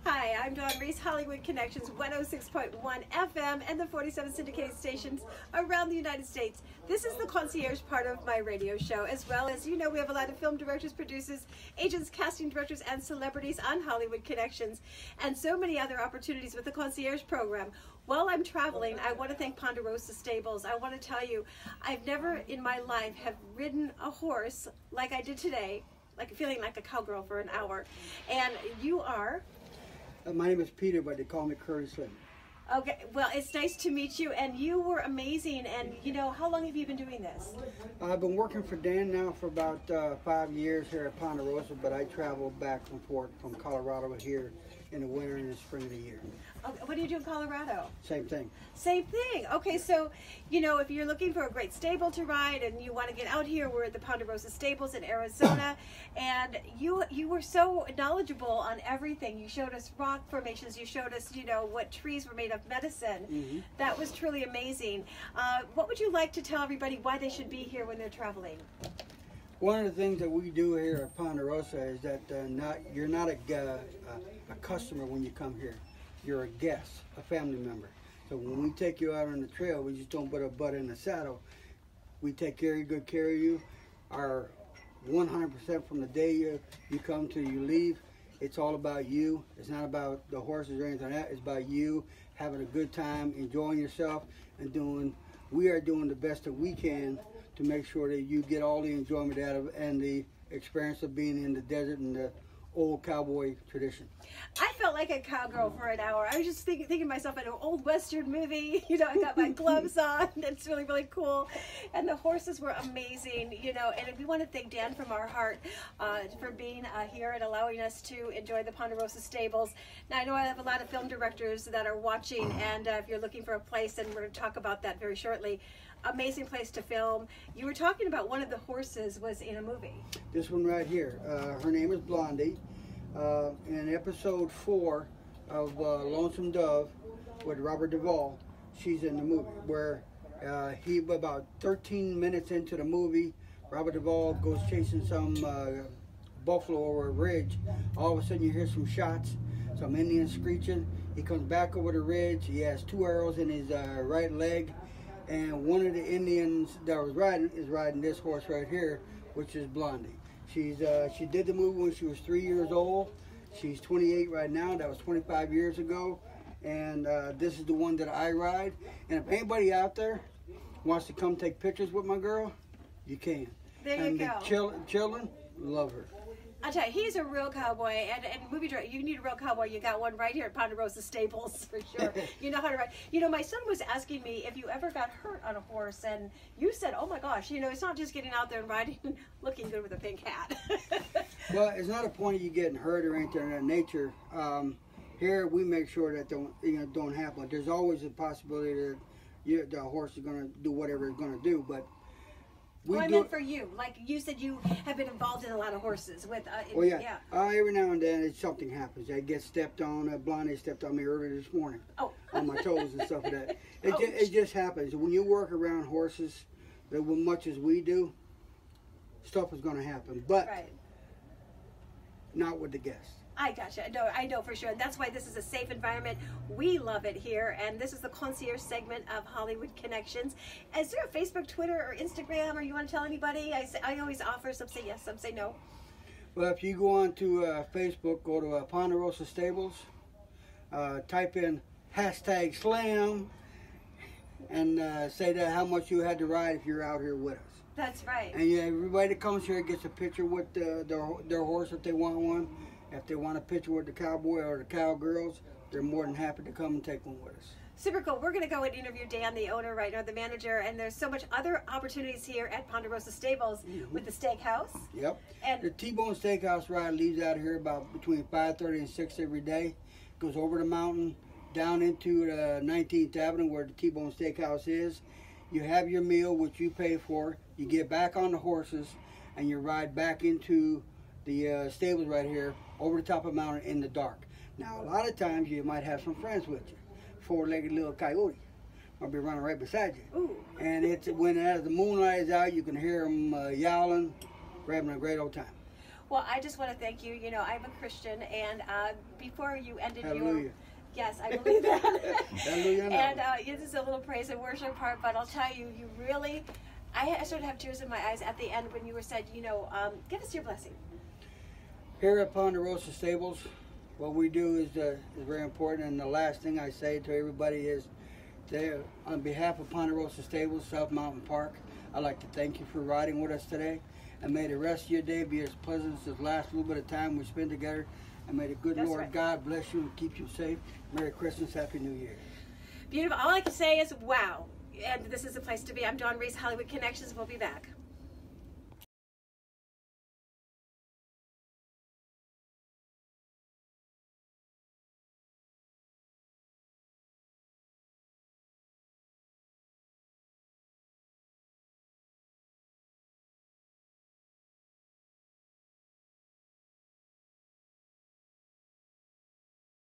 Hi, I'm Dawn Reese Hollywood Connections, 106.1 FM and the 47 syndicated stations around the United States. This is the Concierge part of my radio show, as well as, you know, we have a lot of film directors, producers, agents, casting directors, and celebrities on Hollywood Connections, and so many other opportunities with the Concierge program. While I'm traveling, I want to thank Ponderosa Stables. I want to tell you, I've never in my life have ridden a horse like I did today, like feeling like a cowgirl for an hour. And you are? My name is Peter, but they call me Curtis Lynn. Okay, well, it's nice to meet you, and you were amazing. And, you know, how long have you been doing this? I've been working for Dan now for about 5 years here at Ponderosa, but I travel back and forth from Colorado here in the winter and the spring of the year. Okay, what do you do in Colorado? Same thing. Same thing. Okay, so, you know, if you're looking for a great stable to ride and you want to get out here, we're at the Ponderosa Stables in Arizona, and you were so knowledgeable on everything. You showed us rock formations. You showed us, you know, what trees were made of medicine. Mm-hmm. That was truly amazing. What would you like to tell everybody why they should be here when they're traveling? One of the things that we do here at Ponderosa is that you're not a customer when you come here. You're a guest, a family member. So when we take you out on the trail, we just don't put a butt in the saddle. We take good care of you. Our 100% from the day you come to you leave, it's all about you. It's not about the horses or anything like that. It's about you having a good time, enjoying yourself, and we are doing the best that we can to make sure that you get all the enjoyment out of and the experience of being in the desert and the old cowboy tradition. I felt like a cowgirl for an hour. I was just thinking to myself in an old Western movie. You know, I got my gloves on. It's really, really cool. And the horses were amazing, you know, and we want to thank Dan from our heart for being here and allowing us to enjoy the Ponderosa Stables. Now, I know I have a lot of film directors that are watching, and if you're looking for a place, and we're going to talk about that very shortly, amazing place to film. You were talking about one of the horses was in a movie. This one right here. Her name is Blondie. In episode 4 of Lonesome Dove with Robert Duvall, she's in the movie where about 13 minutes into the movie, Robert Duvall goes chasing some buffalo over a ridge. All of a sudden you hear some shots, some Indians screeching. He comes back over the ridge. He has 2 arrows in his right leg. And one of the Indians that was riding is riding this horse right here, which is Blondie. She did the movie when she was 3 years old. She's 28 right now. That was 25 years ago. And this is the one that I ride. And if anybody out there wants to come take pictures with my girl, you can. There you go. The children love her. I'll tell you, he's a real cowboy, and movie director, you need a real cowboy. You got one right here at Ponderosa Stables, for sure. You know how to ride. You know, my son was asking me if you ever got hurt on a horse, and you said, oh my gosh, you know, it's not just getting out there and riding and looking good with a pink hat. Well, it's not a point of you getting hurt or anything of that nature. Here, we make sure that don't happen. There's always a possibility that the horse is going to do whatever it's going to do, but I meant for you. Like you said, you have been involved in a lot of horses. Yeah. Every now and then something happens. I get stepped on. Blondie stepped on me earlier this morning. Oh. On my toes and stuff like that. It just happens. When you work around horses, as much as we do, stuff is going to happen. But not with the guests. I gotcha. I know for sure. That's why this is a safe environment. We love it here. And this is the Concierge segment of Hollywood Connections. Is there a Facebook, Twitter, or Instagram, or you want to tell anybody? I always offer. Some say yes, some say no. Well, if you go on to Facebook, go to Ponderosa Stables, type in #slam, and say that how much you had to ride if you're out here with us. That's right. And everybody that comes here gets a picture with their horse if they want one. If they want a picture with the cowboy or the cowgirls, they're more than happy to come and take one with us. Super cool. We're going to go and interview Dan, the owner right now, the manager, and there's so much other opportunities here at Ponderosa Stables with the Steakhouse. Yep. And the T-Bone Steakhouse ride leaves out here about between 5:30 and 6 every day. Goes over the mountain, down into the 19th Avenue where the T-Bone Steakhouse is. You have your meal, which you pay for. You get back on the horses, and you ride back into the stables right here over the top of the mountain in the dark. Now, a lot of times you might have some friends with you. 4-legged little coyote might be running right beside you. Ooh. And as the moonlight is out, you can hear them yowling. We're having a great old time. Well, I just want to thank you. You know, I'm a Christian, and before you ended Hallelujah. your... Yes, I believe that. Hallelujah. And this is a little praise and worship part, but I'll tell you, you really... I started to have tears in my eyes at the end when you were said, you know, give us your blessing. Here at Ponderosa Stables, what we do is very important, and the last thing I say to everybody is, on behalf of Ponderosa Stables, South Mountain Park, I'd like to thank you for riding with us today, and may the rest of your day be as pleasant as the last little bit of time we spend together, and may the good That's Lord right. God bless you and keep you safe. Merry Christmas, Happy New Year. Beautiful. All I can say is, wow. And this is the place to be. I'm Dawn Reese Hollywood Connections. We'll be back.